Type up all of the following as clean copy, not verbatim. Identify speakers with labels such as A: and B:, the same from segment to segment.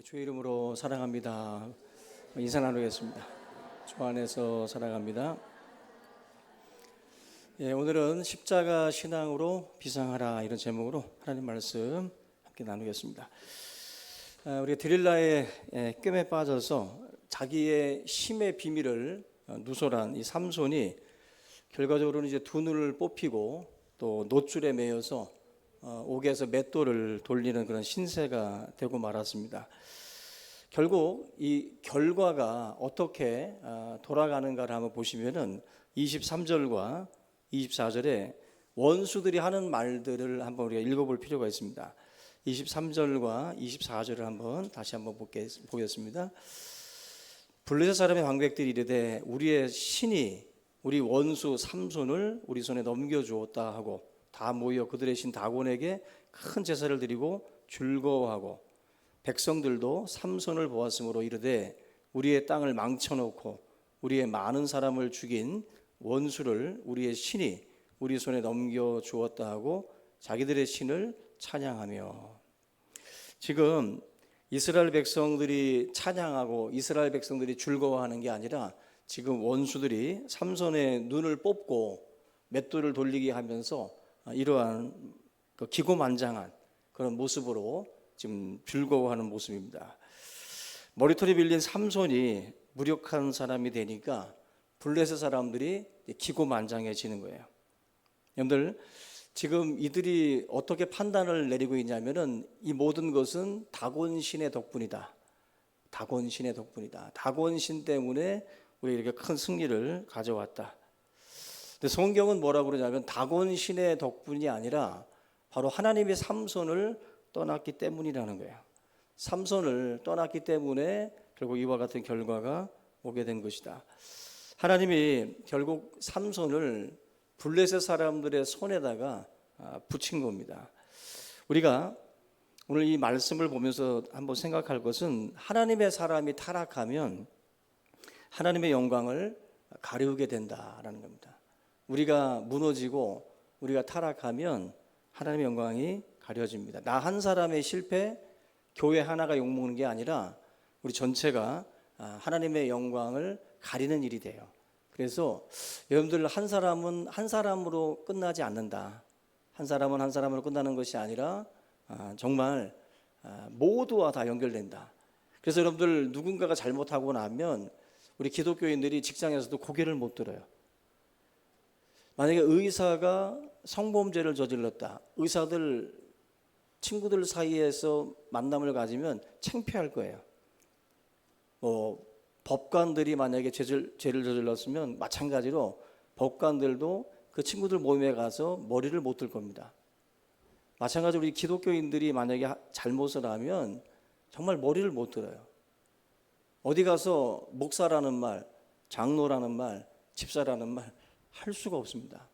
A: 주의 이름으로 사랑합니다. 인사 나누겠습니다. 주 안에서 사랑합니다. 오늘은 십자가 신앙으로 비상하라 이런 제목으로 하나님 말씀 함께 나누겠습니다. 우리가 드릴라의 꿰매 빠져서 자기의 힘의 비밀을 누설한 이 삼손이 결과적으로는 이제 두 눈을 뽑히고 또 놋줄에 매여서 옥에서 맷돌을 돌리는 그런 신세가 되고 말았습니다. 결국 이 결과가 어떻게 돌아가는가를 한번 보시면은 23절과 24절에 원수들이 하는 말들을 한번 우리가 읽어볼 필요가 있습니다. 23절과 24절을 다시 한번 보겠습니다. 블레셋 사람의 방백들이 이르되 우리의 신이 우리 원수 삼손을 우리 손에 넘겨주었다 하고 다 모여 그들의 신 다곤에게 큰 제사를 드리고 즐거워하고 백성들도 삼손을 보았으므로 이르되 우리의 땅을 망쳐놓고 우리의 많은 사람을 죽인 원수를 우리의 신이 우리 손에 넘겨주었다 하고 자기들의 신을 찬양하며. 지금 이스라엘 백성들이 찬양하고 이스라엘 백성들이 즐거워하는 게 아니라 지금 원수들이 삼손의 눈을 뽑고 맷돌을 돌리게 하면서 이러한 기고만장한 그런 모습으로 지금 즐거워하는 모습입니다. 머리털이 빌린 삼손이 무력한 사람이 되니까 블레셋 사람들이 기고만장해지는 거예요. 여러분들 지금 이들이 어떻게 판단을 내리고 있냐면은 이 모든 것은 다곤신의 덕분이다. 다곤신의 덕분이다. 다곤신 때문에 우리 이렇게 큰 승리를 가져왔다. 근데 성경은 뭐라고 그러냐면 다곤신의 덕분이 아니라 바로 하나님의 삼손을 떠났기 때문이라는 거예요. 삼손을 떠났기 때문에 결국 이와 같은 결과가 오게 된 것이다. 하나님이 결국 삼손을 블레셋 사람들의 손에다가 붙인 겁니다. 우리가 오늘 이 말씀을 보면서 한번 생각할 것은 하나님의 사람이 타락하면 하나님의 영광을 가리우게 된다라는 겁니다. 우리가 무너지고 우리가 타락하면 하나님의 영광이 가려집니다. 나 한 사람의 실패, 교회 하나가 욕먹는 게 아니라 우리 전체가 하나님의 영광을 가리는 일이 돼요. 그래서 여러분들 한 사람은 한 사람으로 끝나지 않는다. 한 사람은 한 사람으로 끝나는 것이 아니라 정말 모두와 다 연결된다. 그래서 여러분들 누군가가 잘못하고 나면 우리 기독교인들이 직장에서도 고개를 못 들어요. 만약에 의사가 성범죄를 저질렀다. 의사들 친구들 사이에서 만남을 가지면 창피할 거예요. 법관들이 만약에 죄를 저질렀으면 마찬가지로 법관들도 그 친구들 모임에 가서 머리를 못 들 겁니다. 마찬가지로 우리 기독교인들이 만약에 잘못을 하면 정말 머리를 못 들어요. 어디 가서 목사라는 말, 장로라는 말, 집사라는 말 할 수가 없습니다.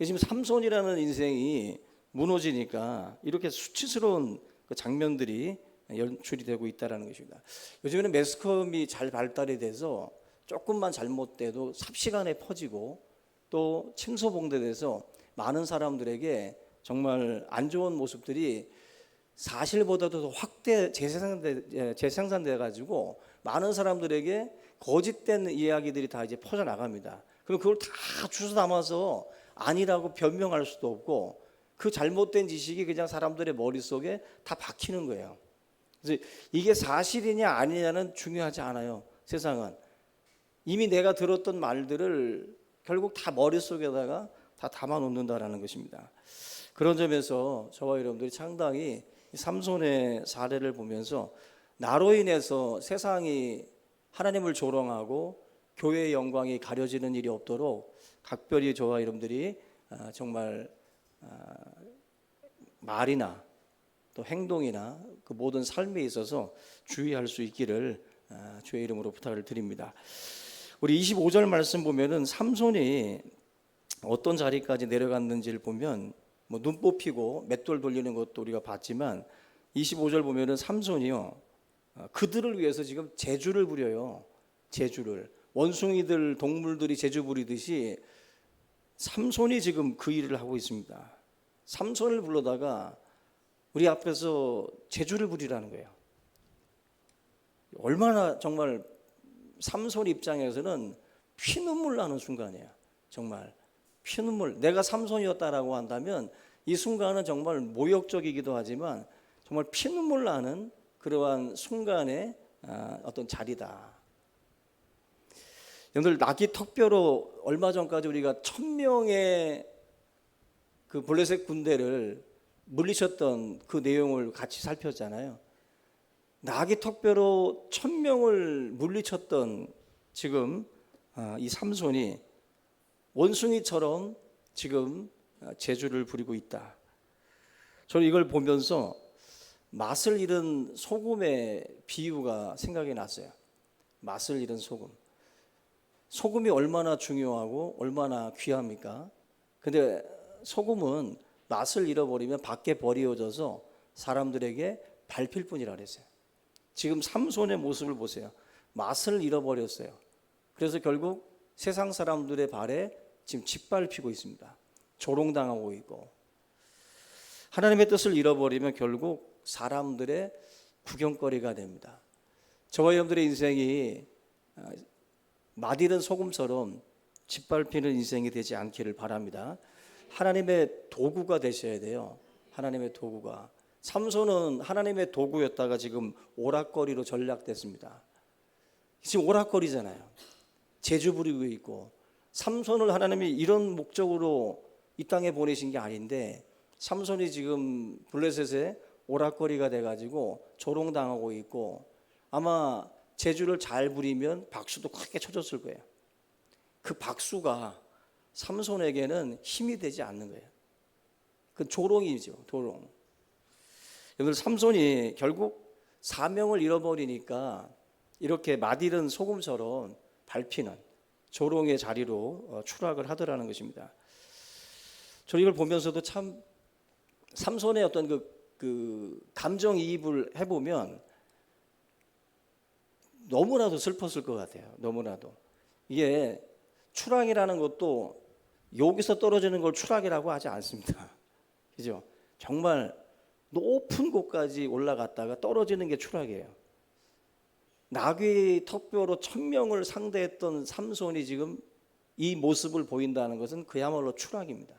A: 지금 삼손이라는 인생이 무너지니까 이렇게 수치스러운 그 장면들이 연출이 되고 있다는 것입니다. 요즘에는 매스컴이 잘 발달이 돼서 조금만 잘못돼도 삽시간에 퍼지고 또 침소봉대돼서 많은 사람들에게 정말 안 좋은 모습들이 사실보다도 더 확대 재생산돼 가지고 많은 사람들에게 거짓된 이야기들이 다 이제 퍼져나갑니다. 그럼 그걸 다 주워 담아서 아니라고 변명할 수도 없고 그 잘못된 지식이 그냥 사람들의 머릿속에 다 박히는 거예요. 그래서 이게 사실이냐 아니냐는 중요하지 않아요. 세상은 이미 내가 들었던 말들을 결국 다 머릿속에다가 다 담아놓는다라는 것입니다. 그런 점에서 저와 여러분들이 상당히 삼손의 사례를 보면서 나로 인해서 세상이 하나님을 조롱하고 교회의 영광이 가려지는 일이 없도록 각별히 저와 여러분들이 정말 말이나 또 행동이나 그 모든 삶에 있어서 주의할 수 있기를 주의 이름으로 부탁을 드립니다. 우리 25절 말씀 보면은 삼손이 어떤 자리까지 내려갔는지를 보면 눈 뽑히고 맷돌 돌리는 것도 우리가 봤지만 25절 보면은 삼손이요 그들을 위해서 지금 제주를 부려요. 제주를 원숭이들 동물들이 제주 부리듯이 삼손이 지금 그 일을 하고 있습니다. 삼손을 불러다가 우리 앞에서 제주를 부리라는 거예요. 얼마나 정말 삼손 입장에서는 피눈물 나는 순간이에요. 정말 피눈물. 내가 삼손이었다라고 한다면 이 순간은 정말 모욕적이기도 하지만 정말 피눈물 나는 그러한 순간의 어떤 자리다. 여러분들 나귀 턱뼈로 얼마 전까지 우리가 1000명의 그 블레셋 군대를 물리쳤던 그 내용을 같이 살폈잖아요. 나귀 턱뼈로 1000명을 물리쳤던 지금 이 삼손이 원숭이처럼 지금 재주를 부리고 있다. 저는 이걸 보면서 맛을 잃은 소금의 비유가 생각이 났어요. 맛을 잃은 소금. 소금이 얼마나 중요하고 얼마나 귀합니까? 근데 소금은 맛을 잃어버리면 밖에 버려져서 사람들에게 밟힐 뿐이라 그랬어요. 지금 삼손의 모습을 보세요. 맛을 잃어버렸어요. 그래서 결국 세상 사람들의 발에 지금 짓밟히고 있습니다. 조롱당하고 있고. 하나님의 뜻을 잃어버리면 결국 사람들의 구경거리가 됩니다. 저와 여러분들의 인생이 맛 잃은 소금처럼 짓밟히는 인생이 되지 않기를 바랍니다. 하나님의 도구가 되셔야 돼요. 하나님의 도구가. 삼손은 하나님의 도구였다가 지금 오락거리로 전락됐습니다. 지금 오락거리잖아요. 재주 부리고 있고. 삼손을 하나님이 이런 목적으로 이 땅에 보내신 게 아닌데 삼손이 지금 블레셋의 오락거리가 돼가지고 조롱당하고 있고 아마 재주를 잘 부리면 박수도 크게 쳐줬을 거예요. 그 박수가 삼손에게는 힘이 되지 않는 거예요. 그 조롱이죠, 조롱. 여러분 삼손이 결국 사명을 잃어버리니까 이렇게 맛 잃은 소금처럼 밟히는 조롱의 자리로 추락을 하더라는 것입니다. 저 이걸 보면서도 참 삼손의 어떤 그 감정이입을 해보면 너무나도 슬펐을 것 같아요. 너무나도. 이게 추락이라는 것도 여기서 떨어지는 걸 추락이라고 하지 않습니다. 그죠? 정말 높은 곳까지 올라갔다가 떨어지는 게 추락이에요. 나귀 턱뼈로 1000명을 상대했던 삼손이 지금 이 모습을 보인다는 것은 그야말로 추락입니다.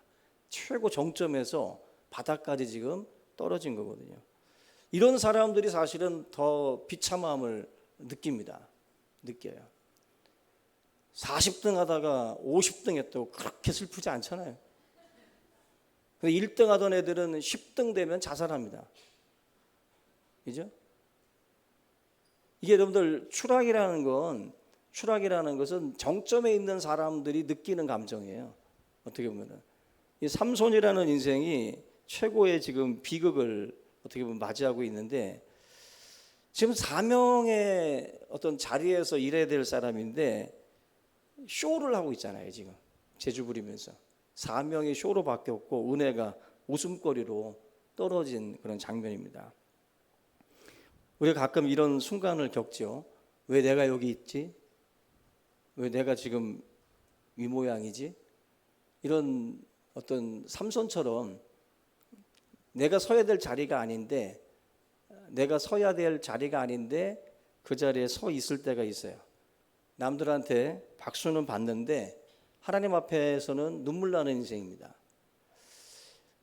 A: 최고 정점에서 바닥까지 지금 떨어진 거거든요. 이런 사람들이 사실은 더 비참함을 느낍니다. 느껴요. 40등 하다가 50등 했다고 그렇게 슬프지 않잖아요. 근데 1등 하던 애들은 10등 되면 자살합니다. 그죠? 이게 여러분들 추락이라는 것은 정점에 있는 사람들이 느끼는 감정이에요. 어떻게 보면은 이 삼손이라는 인생이 최고의 지금 비극을 어떻게 보면 맞이하고 있는데 지금 사명의 어떤 자리에서 일해야 될 사람인데 쇼를 하고 있잖아요. 지금 재주 부리면서 사명이 쇼로 바뀌었고 은혜가 웃음거리로 떨어진 그런 장면입니다. 우리가 가끔 이런 순간을 겪죠. 왜 내가 여기 있지? 왜 내가 지금 이 모양이지? 이런 어떤 삼손처럼 내가 서야 될 자리가 아닌데 그 자리에 서 있을 때가 있어요. 남들한테 박수는 받는데 하나님 앞에서는 눈물 나는 인생입니다.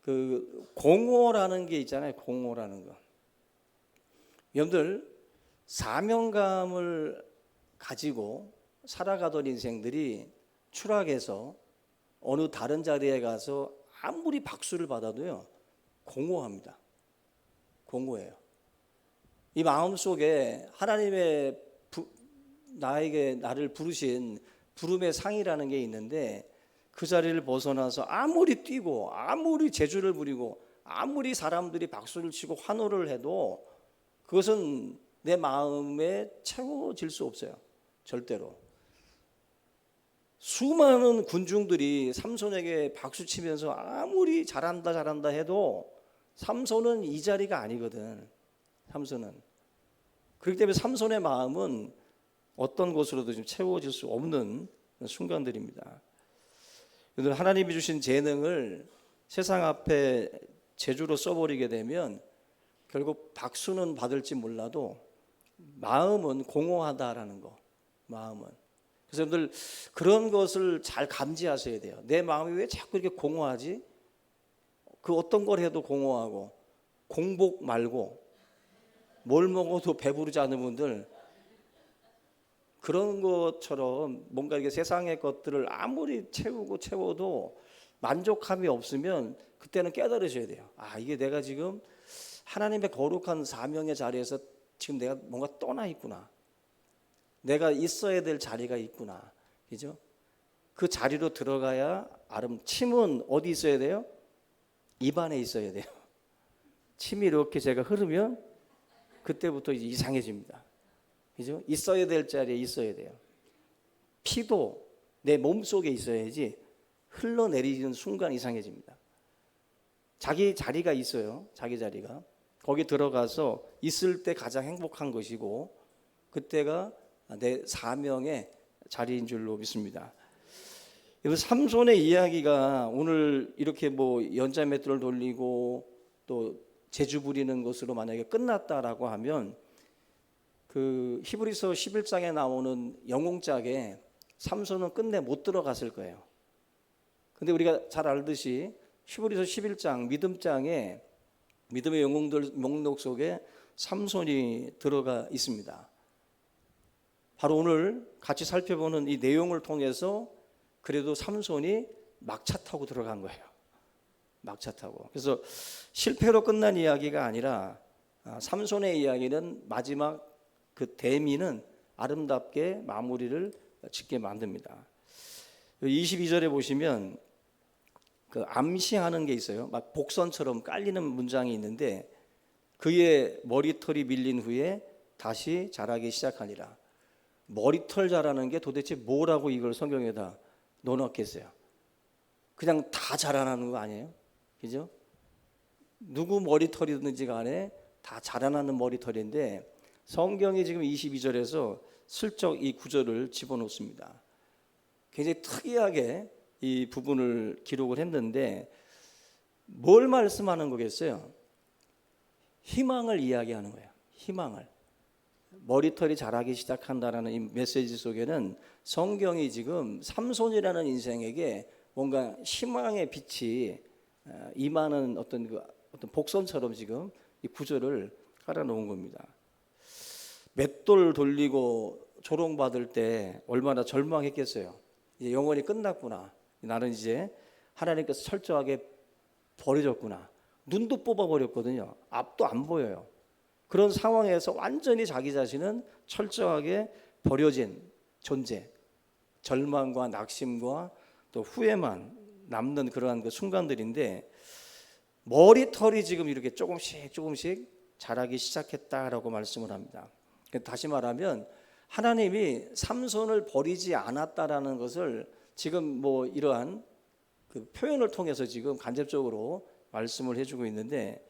A: 그 공허라는 게 있잖아요. 공허라는 거. 여러분들 사명감을 가지고 살아가던 인생들이 추락해서 어느 다른 자리에 가서 아무리 박수를 받아도요 공허합니다. 공허해요. 이 마음속에 하나님의 나를 부르신 부름의 상이라는 게 있는데 그 자리를 벗어나서 아무리 뛰고 아무리 재주를 부리고 아무리 사람들이 박수를 치고 환호를 해도 그것은 내 마음에 채워질 수 없어요. 절대로. 수많은 군중들이 삼손에게 박수 치면서 아무리 잘한다 해도 삼손은 이 자리가 아니거든. 삼손은. 그렇기 때문에 삼손의 마음은 어떤 것으로도 좀 채워질 수 없는 순간들입니다. 하나님이 주신 재능을 세상 앞에 재주로 써버리게 되면 결국 박수는 받을지 몰라도 마음은 공허하다라는 거. 마음은. 그래서 여러분들 그런 것을 잘 감지하셔야 돼요. 내 마음이 왜 자꾸 이렇게 공허하지? 그 어떤 걸 해도 공허하고 공복 말고 뭘 먹어도 배부르지 않은 분들, 그런 것처럼 뭔가 이게 세상의 것들을 아무리 채워도 만족함이 없으면 그때는 깨달으셔야 돼요. 아, 이게 내가 지금 하나님의 거룩한 사명의 자리에서 지금 내가 뭔가 떠나 있구나. 내가 있어야 될 자리가 있구나. 그죠? 그 자리로 들어가야 침은 어디 있어야 돼요? 입안에 있어야 돼요. 침이 이렇게 제가 흐르면 그때부터 이제 이상해집니다. 그죠? 있어야 될 자리에 있어야 돼요. 피도 내 몸속에 있어야지 흘러내리는 순간 이상해집니다. 자기 자리가 있어요. 자기 자리가. 거기 들어가서 있을 때 가장 행복한 것이고 그때가 내 사명의 자리인 줄로 믿습니다. 삼손의 이야기가 오늘 이렇게 뭐 연자맷돌을 돌리고 또 재주 부리는 것으로 만약에 끝났다라고 하면 그 히브리서 11장에 나오는 영웅짝에 삼손은 끝내 못 들어갔을 거예요. 근데 우리가 잘 알듯이 히브리서 11장 믿음장에 믿음의 영웅들 목록 속에 삼손이 들어가 있습니다. 바로 오늘 같이 살펴보는 이 내용을 통해서 그래도 삼손이 막차 타고 들어간 거예요. 막차 타고. 그래서 실패로 끝난 이야기가 아니라 삼손의 이야기는 마지막 그 대미는 아름답게 마무리를 짓게 만듭니다. 22절에 보시면 그 암시하는 게 있어요. 막 복선처럼 깔리는 문장이 있는데 그의 머리털이 밀린 후에 다시 자라기 시작하니라. 머리털 자라는 게 도대체 뭐라고 이걸 성경에다 넣어놨겠어요? 그냥 다 자라나는 거 아니에요? 그죠? 누구 머리털이든지 간에 다 자라나는 머리털인데 성경이 지금 22절에서 슬쩍 이 구절을 집어넣습니다. 굉장히 특이하게 이 부분을 기록을 했는데 뭘 말씀하는 거겠어요? 희망을 이야기하는 거예요. 희망을. 머리털이 자라기 시작한다라는 이 메시지 속에는 성경이 지금 삼손이라는 인생에게 뭔가 희망의 빛이 임하는 어떤 복선처럼 지금 이 구절을 깔아놓은 겁니다. 맷돌 돌리고 조롱받을 때 얼마나 절망했겠어요. 이제 영원히 끝났구나. 나는 이제 하나님께서 철저하게 버려졌구나. 눈도 뽑아버렸거든요. 앞도 안 보여요. 그런 상황에서 완전히 자기 자신은 철저하게 버려진 존재, 절망과 낙심과 또 후회만 남는 그러한 그 순간들인데 머리털이 지금 이렇게 조금씩 자라기 시작했다라고 말씀을 합니다. 다시 말하면 하나님이 삼손을 버리지 않았다라는 것을 지금 뭐 이러한 그 표현을 통해서 지금 간접적으로 말씀을 해주고 있는데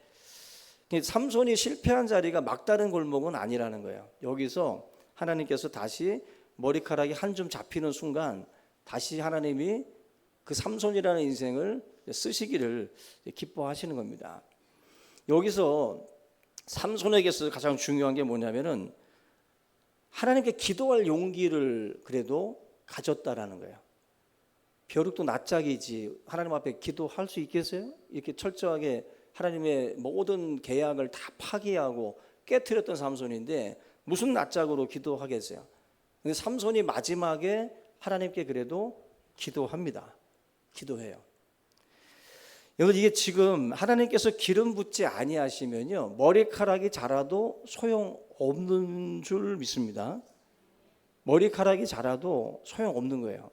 A: 삼손이 실패한 자리가 막다른 골목은 아니라는 거예요. 여기서 하나님께서 다시 머리카락이 한 줌 잡히는 순간 다시 하나님이 그 삼손이라는 인생을 쓰시기를 기뻐하시는 겁니다. 여기서 삼손에게서 가장 중요한 게 뭐냐면은 하나님께 기도할 용기를 그래도 가졌다라는 거예요. 벼룩도 낯짝이지 하나님 앞에 기도할 수 있겠어요? 이렇게 철저하게 하나님의 모든 계약을 다 파기하고 깨트렸던 삼손인데 무슨 낯짝으로 기도하겠어요? 근데 삼손이 마지막에 하나님께 그래도 기도합니다. 기도해요. 여러분 이게 지금 하나님께서 기름 붓지 아니하시면요 머리카락이 자라도 소용없는 줄 믿습니다. 머리카락이 자라도 소용없는 거예요.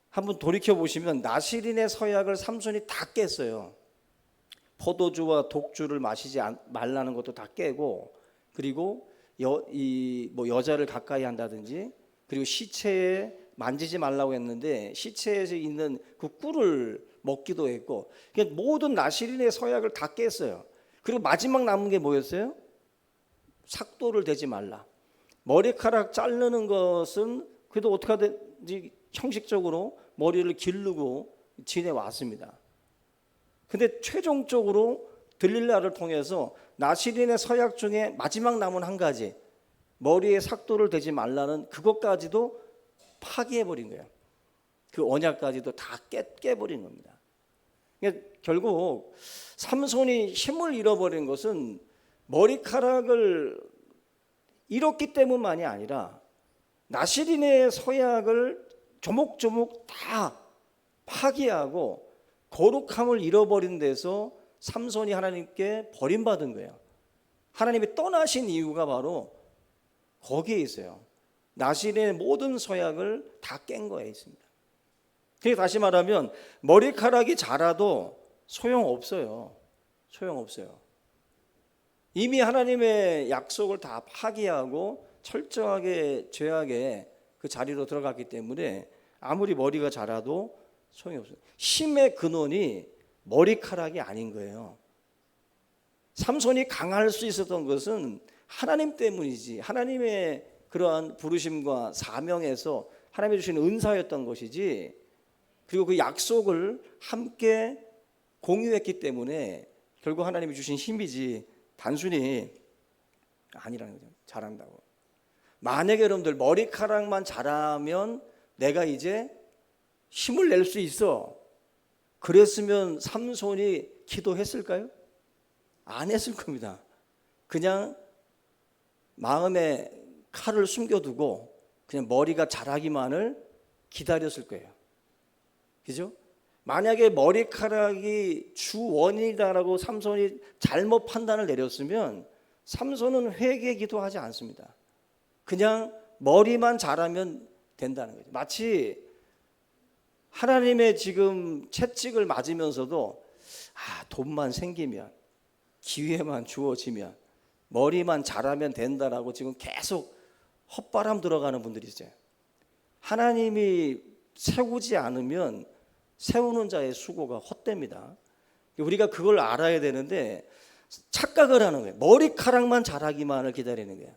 A: 한번 돌이켜 보시면 나시린의 서약을 삼손이 다 깼어요. 포도주와 독주를 마시지 말라는 것도 다 깨고 그리고 여자를 가까이 한다든지 그리고 시체에 만지지 말라고 했는데 시체에 있는 그 꿀을 먹기도 했고 그러니까 모든 나시린의 서약을 다 깼어요. 그리고 마지막 남은 게 뭐였어요? 삭도를 대지 말라. 머리카락 자르는 것은 그래도 어떻게 하든지 형식적으로 머리를 기르고 지내왔습니다. 근데 최종적으로 들릴라를 통해서 나시린의 서약 중에 마지막 남은 한 가지 머리에 삭도를 대지 말라는 그것까지도 파기해버린 거예요. 그 언약까지도 다 깨버린 겁니다. 그러니까 결국 삼손이 힘을 잃어버린 것은 머리카락을 잃었기 때문만이 아니라 나시린의 서약을 조목조목 다 파기하고 거룩함을 잃어버린 데서 삼손이 하나님께 버림받은 거예요. 하나님이 떠나신 이유가 바로 거기에 있어요. 나시린의 모든 서약을 다 깬 거에 있습니다. 그러니까 다시 말하면 머리카락이 자라도 소용없어요. 소용없어요. 이미 하나님의 약속을 다 파기하고 철저하게 죄악의 그 자리로 들어갔기 때문에 아무리 머리가 자라도 소용이 없어요. 힘의 근원이 머리카락이 아닌 거예요. 삼손이 강할 수 있었던 것은 하나님 때문이지, 하나님의 그러한 부르심과 사명에서 하나님이 주신 은사였던 것이지, 그리고 그 약속을 함께 공유했기 때문에 결국 하나님이 주신 힘이지 단순히 아니라는 거죠. 잘한다고. 만약에 여러분들 머리카락만 자라면 내가 이제 힘을 낼 수 있어, 그랬으면 삼손이 기도했을까요? 안 했을 겁니다. 그냥 마음에 칼을 숨겨두고 그냥 머리가 자라기만을 기다렸을 거예요. 그죠? 만약에 머리카락이 주 원인이다라고 삼손이 잘못 판단을 내렸으면 삼손은 회개 기도하지 않습니다. 그냥 머리만 자라면 된다는 거죠. 마치 하나님의 지금 채찍을 맞으면서도 돈만 생기면, 기회만 주어지면, 머리만 자라면 된다라고 지금 계속 헛바람 들어가는 분들이 있어요. 하나님이 세우지 않으면 세우는 자의 수고가 헛됩니다. 우리가 그걸 알아야 되는데 착각을 하는 거예요. 머리카락만 자라기만을 기다리는 거예요.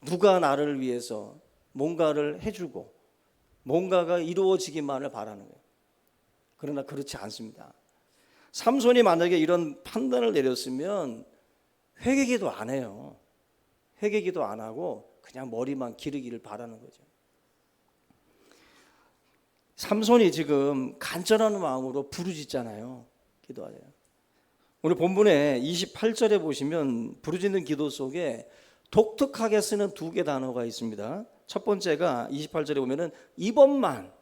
A: 누가 나를 위해서 뭔가를 해주고 뭔가가 이루어지기만을 바라는 거예요. 그러나 그렇지 않습니다. 삼손이 만약에 이런 판단을 내렸으면 회개기도 안 해요. 회개기도 안 하고 그냥 머리만 기르기를 바라는 거죠. 삼손이 지금 간절한 마음으로 부르짖잖아요. 기도하래요. 오늘 본문에 28절에 보시면 부르짖는 기도 속에 독특하게 쓰는 두 개 단어가 있습니다. 첫 번째가 28절에 보면은 이번만,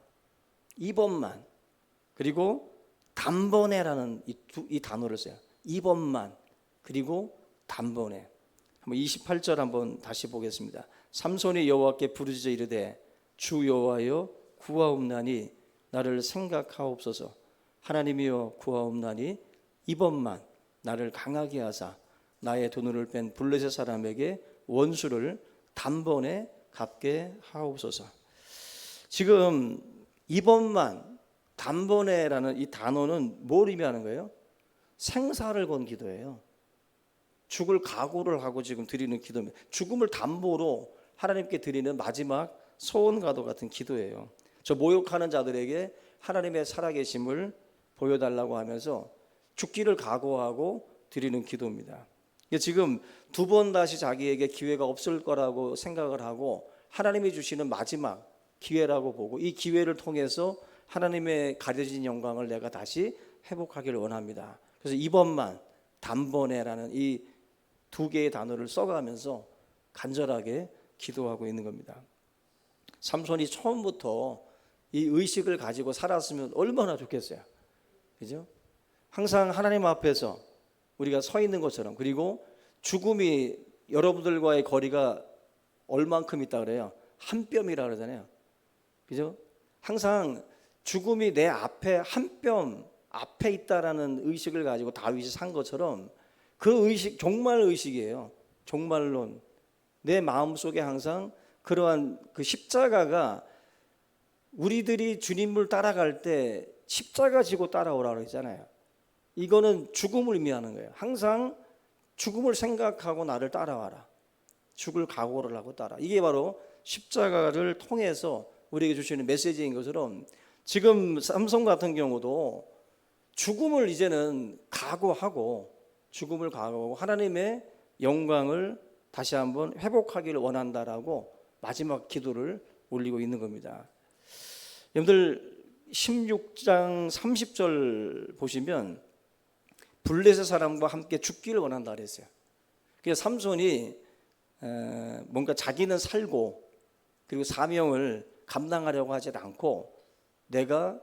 A: 그리고 단번에라는 이 단어를 써요. 이번만 그리고 단번에. 한번 28절 한번 다시 보겠습니다. 삼손이 여호와께 부르짖어 이르되 주 여호와여 구하옵나니 나를 생각하옵소서. 하나님이여 구하옵나니 이번만 나를 강하게 하사 나의 두 눈을 뺀 블레셋 사람에게 원수를 단번에 갚게 하옵소서. 지금 이번만, 단번에라는 이 단어는 뭘 의미하는 거예요? 생사를 건 기도예요. 죽을 각오를 하고 지금 드리는 기도입니다. 죽음을 담보로 하나님께 드리는 마지막 소원과도 같은 기도예요. 저 모욕하는 자들에게 하나님의 살아계심을 보여달라고 하면서 죽기를 각오하고 드리는 기도입니다. 지금 두 번 다시 자기에게 기회가 없을 거라고 생각을 하고 하나님이 주시는 마지막 기회라고 보고 이 기회를 통해서 하나님의 가려진 영광을 내가 다시 회복하기를 원합니다. 그래서 이번만, 단번에라는 이 두 개의 단어를 써가면서 간절하게 기도하고 있는 겁니다. 삼손이 처음부터 이 의식을 가지고 살았으면 얼마나 좋겠어요. 그죠? 항상 하나님 앞에서 우리가 서 있는 것처럼, 그리고 죽음이 여러분들과의 거리가 얼만큼 있다 그래요? 한 뼘이라 그러잖아요. 그죠? 항상 죽음이 내 앞에 한 뼘 앞에 있다라는 의식을 가지고 다윗이 산 것처럼 그 의식, 종말 의식이에요. 종말론. 내 마음속에 항상 그러한 그 십자가가, 우리들이 주님을 따라갈 때 십자가 지고 따라오라고 했잖아요. 이거는 죽음을 의미하는 거예요. 항상 죽음을 생각하고 나를 따라와라. 죽을 각오를 하고 따라. 이게 바로 십자가를 통해서 우리에게 주시는 메시지인 것처럼 지금 삼손 같은 경우도 죽음을 이제는 각오하고 하나님의 영광을 다시 한번 회복하기를 원한다라고 마지막 기도를 올리고 있는 겁니다. 여러분들 16장 30절 보시면 블레셋 사람과 함께 죽기를 원한다 그랬어요. 그래서 삼손이 뭔가 자기는 살고 그리고 사명을 감당하려고 하지 않고 내가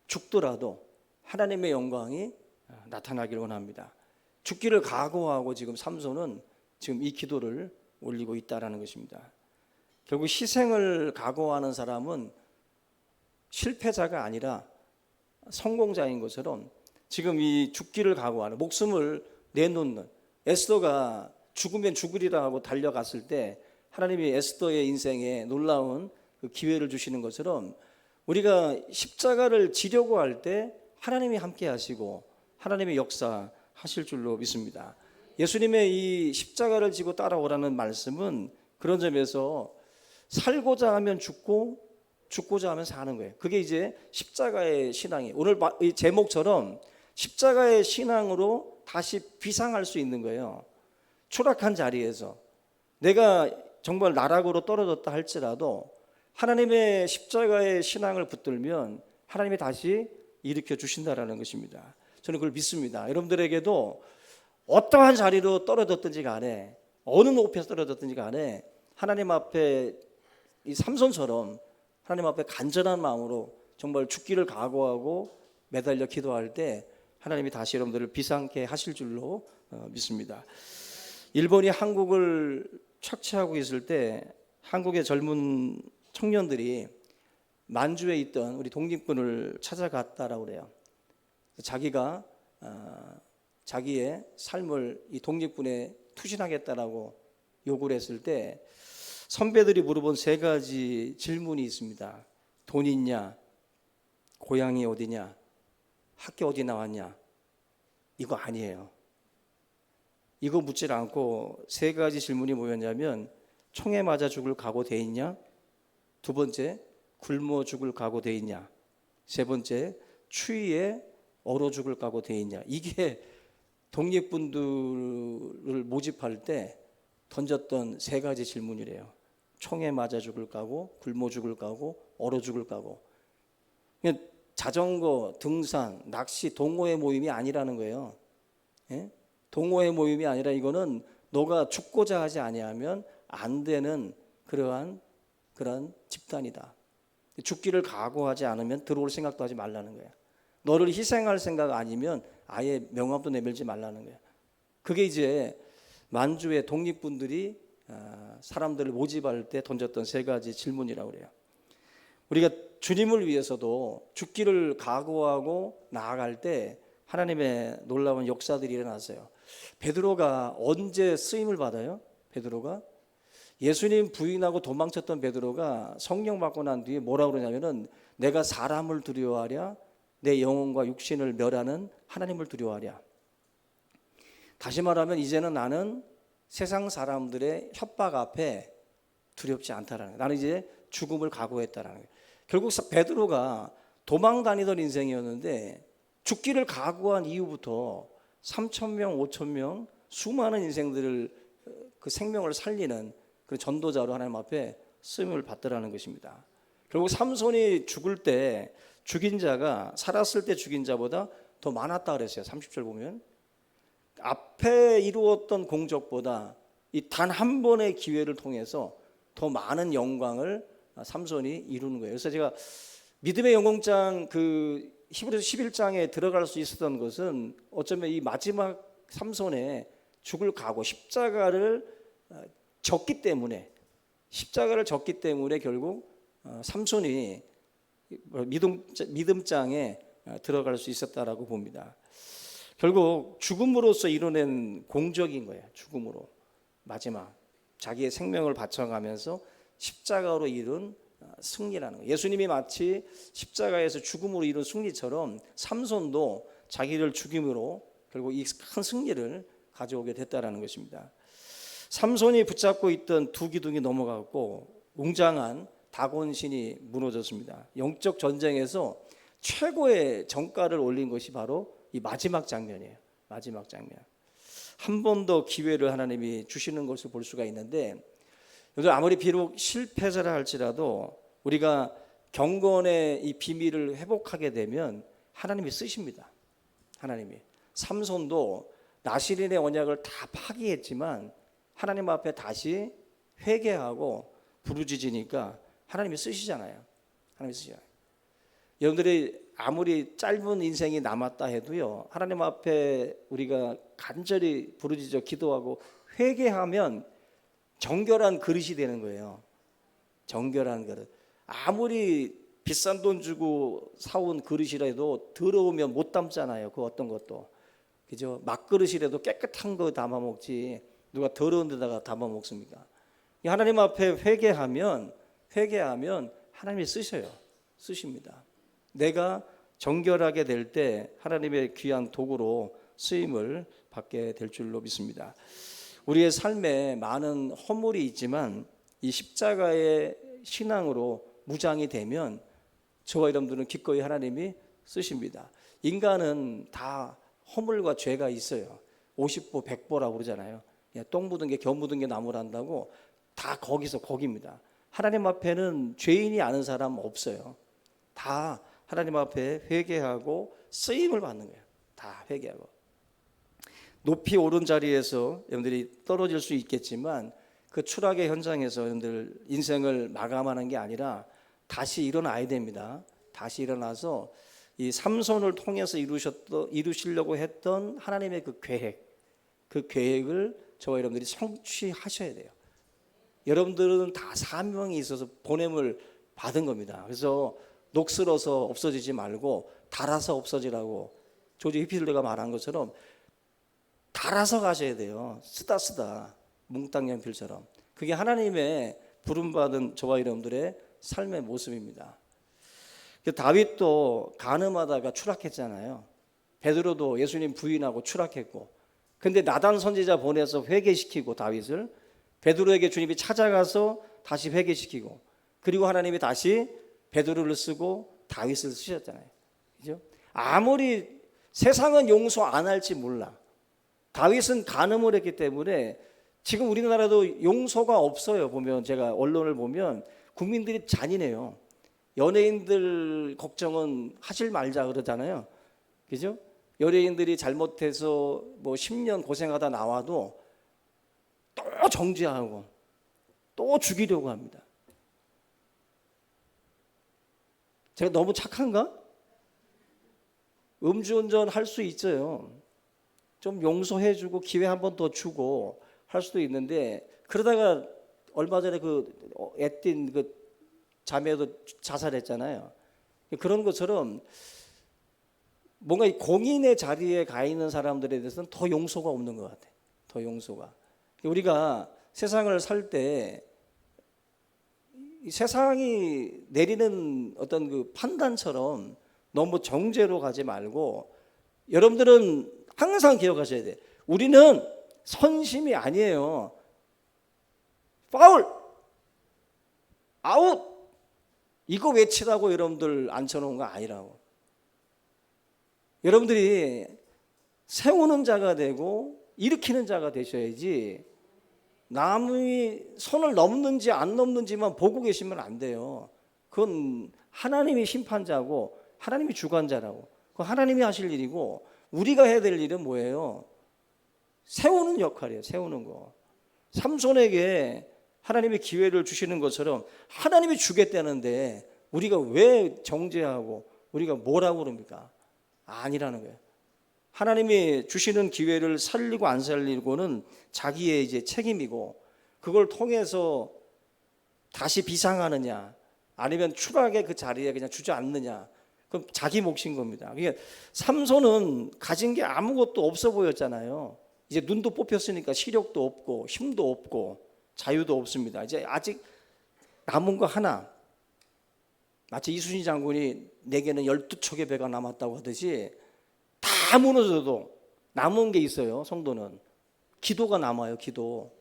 A: 죽더라도 하나님의 영광이 나타나기를 원합니다. 죽기를 각오하고 지금 삼손은 지금 이 기도를 올리고 있다라는 것입니다. 결국 희생을 각오하는 사람은 실패자가 아니라 성공자인 것처럼 지금 이 죽기를 각오하는, 목숨을 내놓는, 에스더가 죽으면 죽으리라 하고 달려갔을 때 하나님이 에스더의 인생에 놀라운 그 기회를 주시는 것처럼 우리가 십자가를 지려고 할 때 하나님이 함께 하시고 하나님의 역사 하실 줄로 믿습니다. 예수님의 이 십자가를 지고 따라오라는 말씀은 그런 점에서 살고자 하면 죽고 죽고자 하면 사는 거예요. 그게 이제 십자가의 신앙이에요. 오늘 이 제목처럼 십자가의 신앙으로 다시 비상할 수 있는 거예요. 추락한 자리에서 내가 정말 나락으로 떨어졌다 할지라도 하나님의 십자가의 신앙을 붙들면 하나님이 다시 일으켜 주신다라는 것입니다. 저는 그걸 믿습니다. 여러분들에게도 어떠한 자리로 떨어졌든지 간에 어느 높이에서 떨어졌든지 간에 하나님 앞에 이 삼손처럼 하나님 앞에 간절한 마음으로 정말 죽기를 각오하고 매달려 기도할 때 하나님이 다시 여러분들을 비상케 하실 줄로 믿습니다. 일본이 한국을 착취하고 있을 때 한국의 젊은 청년들이 만주에 있던 우리 독립군을 찾아갔다라고 그래요. 자기가 자기의 삶을 이 독립군에 투신하겠다라고 요구를 했을 때 선배들이 물어본 세 가지 질문이 있습니다. 돈 있냐? 고향이 어디냐? 학교 어디 나왔냐? 이거 아니에요. 이거 묻질 않고 세 가지 질문이 뭐였냐면 총에 맞아 죽을 각오 돼 있냐? 두 번째, 굶어 죽을 각오 돼 있냐? 세 번째, 추위에 얼어 죽을 각오 돼 있냐? 이게 독립군들을 모집할 때 던졌던 세 가지 질문이래요. 총에 맞아 죽을 각오, 굶어 죽을 각오, 얼어 죽을 각오. 자전거, 등산, 낚시, 동호회 모임이 아니라는 거예요. 예? 동호회 모임이 아니라 이거는 너가 죽고자 하지 아니하면 안 되는 그런 집단이다. 죽기를 각오하지 않으면 들어올 생각도 하지 말라는 거야. 너를 희생할 생각 아니면 아예 명함도 내밀지 말라는 거야. 그게 이제 만주의 독립군들이 사람들을 모집할 때 던졌던 세 가지 질문이라고 그래요. 우리가 주님을 위해서도 죽기를 각오하고 나아갈 때 하나님의 놀라운 역사들이 일어났어요. 베드로가 언제 쓰임을 받아요? 베드로가 예수님 부인하고 도망쳤던 베드로가 성령 받고 난 뒤에 뭐라고 그러냐면은 내가 사람을 두려워하랴 내 영혼과 육신을 멸하는 하나님을 두려워하랴. 다시 말하면 이제는 나는 세상 사람들의 협박 앞에 두렵지 않다라는 거예요. 나는 이제 죽음을 각오했다라는 거예요. 결국 베드로가 도망 다니던 인생이었는데 죽기를 각오한 이후부터 3,000명, 5,000명 수많은 인생들을 그 생명을 살리는 그 전도자로 하나님 앞에 쓰임을 받더라는 것입니다. 결국 삼손이 죽을 때 죽인 자가 살았을 때 죽인 자보다 더 많았다 그랬어요. 30절 보면 앞에 이루었던 공적보다 이 단 한 번의 기회를 통해서 더 많은 영광을 삼손이 이루는 거예요. 그래서 제가 믿음의 영광장 그 히브리서 11장에 들어갈 수 있었던 것은 어쩌면 이 마지막 삼손의 죽을 각오, 십자가를 졌기 때문에 결국 삼손이 믿음장에 들어갈 수 있었다라고 봅니다. 결국 죽음으로써 이뤄낸 공적인 거예요. 죽음으로 마지막 자기의 생명을 바쳐가면서 십자가로 이룬 승리라는 거예요. 예수님이 마치 십자가에서 죽음으로 이룬 승리처럼 삼손도 자기를 죽임으로 결국 이 큰 승리를 가져오게 됐다라는 것입니다. 삼손이 붙잡고 있던 두 기둥이 넘어갔고 웅장한 다곤신이 무너졌습니다. 영적 전쟁에서 최고의 정가를 올린 것이 바로 이 마지막 장면이에요. 마지막 장면. 한 번 더 기회를 하나님이 주시는 것을 볼 수가 있는데, 여러분 아무리 비록 실패자라 할지라도 우리가 경건의 이 비밀을 회복하게 되면 하나님이 쓰십니다. 하나님이. 삼손도 나시린의 언약을 다 파기했지만 하나님 앞에 다시 회개하고 부르짖으니까 하나님이 쓰시잖아요. 하나님이 쓰시잖아요. 여러분들이 아무리 짧은 인생이 남았다 해도요, 하나님 앞에 우리가 간절히 부르짖어 기도하고 회개하면 정결한 그릇이 되는 거예요. 정결한 그릇. 아무리 비싼 돈 주고 사온 그릇이라도 더러우면 못 담잖아요. 그 어떤 것도. 그죠? 막그릇이라도 깨끗한 거 담아 먹지 누가 더러운 데다가 담아 먹습니까? 하나님 앞에 회개하면 하나님이 쓰셔요. 쓰십니다. 내가 정결하게 될 때 하나님의 귀한 도구로 쓰임을 받게 될 줄로 믿습니다. 우리의 삶에 많은 허물이 있지만 이 십자가의 신앙으로 무장이 되면 저와 여러분들은 기꺼이 하나님이 쓰십니다. 인간은 다 허물과 죄가 있어요. 50보 100보라고 그러잖아요. 똥 묻은 게 겨 묻은 게 나무란다고 다 거기입니다. 하나님 앞에는 죄인이 아는 사람 없어요. 다 하나님 앞에 회개하고 쓰임을 받는 거예요. 다 회개하고. 높이 오른 자리에서 여러분들이 떨어질 수 있겠지만 그 추락의 현장에서 여러분들 인생을 마감하는 게 아니라 다시 일어나야 됩니다. 다시 일어나서 이 삼손을 통해서 이루시려고 했던 하나님의 그 계획을 저와 여러분들이 성취하셔야 돼요. 여러분들은 다 사명이 있어서 보냄을 받은 겁니다. 그래서 녹슬어서 없어지지 말고 달아서 없어지라고 조지 휘필드가 말한 것처럼 달아서 가셔야 돼요. 쓰다 뭉땅연필처럼. 그게 하나님의 부름받은 저와 여러분들의 삶의 모습입니다. 다윗도 간음하다가 추락했잖아요. 베드로도 예수님 부인하고 추락했고, 근데 나단 선지자 보내서 회개시키고 다윗을 베드로에게 주님이 찾아가서 다시 회개시키고, 그리고 하나님이 다시 베드로를 쓰고 다윗을 쓰셨잖아요. 그죠? 아무리 세상은 용서 안 할지 몰라. 다윗은 간음을 했기 때문에 지금 우리나라도 용서가 없어요. 보면 제가 언론을 보면 국민들이 잔인해요. 연예인들 걱정은 하실 말자 그러잖아요. 그죠? 연예인들이 잘못해서 뭐 10년 고생하다 나와도 또 정죄하고 또 죽이려고 합니다. 제가 너무 착한가? 음주운전 할 수 있어요. 좀 용서해주고 기회 한 번 더 주고 할 수도 있는데, 그러다가 얼마 전에 그 애띤 그 자매도 자살했잖아요. 그런 것처럼 뭔가 이 공인의 자리에 가 있는 사람들에 대해서는 더 용서가 없는 것 같아요. 더 용서가. 우리가 세상을 살 때 세상이 내리는 어떤 그 판단처럼 너무 정죄로 가지 말고, 여러분들은 항상 기억하셔야 돼요. 우리는 선심이 아니에요. 파울, 아웃, 이거 외치라고 여러분들 앉혀놓은 거 아니라고. 여러분들이 세우는 자가 되고 일으키는 자가 되셔야지, 남의 손을 넘는지 안 넘는지만 보고 계시면 안 돼요. 그건 하나님이 심판자고 하나님이 주관자라고. 그건 하나님이 하실 일이고, 우리가 해야 될 일은 뭐예요? 세우는 역할이에요. 세우는 거. 삼손에게 하나님이 기회를 주시는 것처럼 하나님이 주겠다는데 우리가 왜 정죄하고 우리가 뭐라고 그럽니까? 아니라는 거예요. 하나님이 주시는 기회를 살리고 안 살리고는 자기의 이제 책임이고, 그걸 통해서 다시 비상하느냐 아니면 추락의 그 자리에 그냥 주저앉느냐, 그럼 자기 몫인 겁니다. 그러니까 삼손은 가진 게 아무것도 없어 보였잖아요. 이제 눈도 뽑혔으니까 시력도 없고 힘도 없고 자유도 없습니다. 이제 아직 남은 거 하나, 마치 이순신 장군이 내게는 12척의 배가 남았다고 하듯이 다 무너져도 남은 게 있어요. 성도는 기도가 남아요. 기도.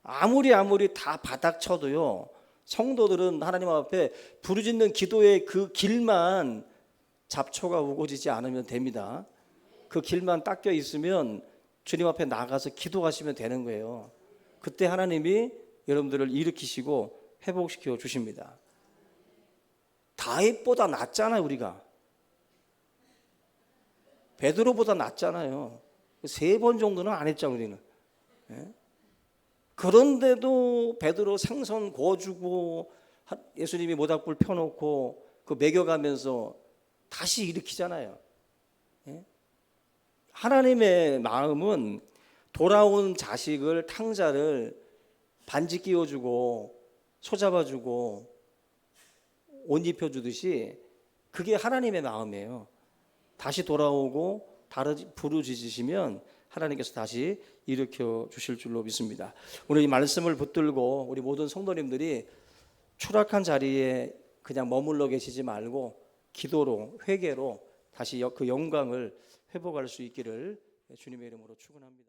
A: 아무리 다 바닥 쳐도요, 성도들은 하나님 앞에 부르짖는 기도의 그 길만 잡초가 우거지지 않으면 됩니다. 그 길만 닦여 있으면 주님 앞에 나가서 기도하시면 되는 거예요. 그때 하나님이 여러분들을 일으키시고 회복시켜 주십니다. 다윗보다 낫잖아요. 우리가 베드로보다 낫잖아요. 3번 정도는 안 했죠 우리는. 예? 그런데도 베드로 생선 구워주고 예수님이 모닥불 펴놓고 그 먹여가면서 다시 일으키잖아요. 예? 하나님의 마음은 돌아온 자식을, 탕자를 반지 끼워주고 소잡아주고 옷 입혀주듯이 그게 하나님의 마음이에요. 다시 돌아오고 부르짖으시면 하나님께서 다시 일으켜 주실 줄로 믿습니다. 오늘 이 말씀을 붙들고 우리 모든 성도님들이 추락한 자리에 그냥 머물러 계시지 말고 기도로, 회개로 다시 그 영광을 회복할 수 있기를 주님의 이름으로 축원합니다.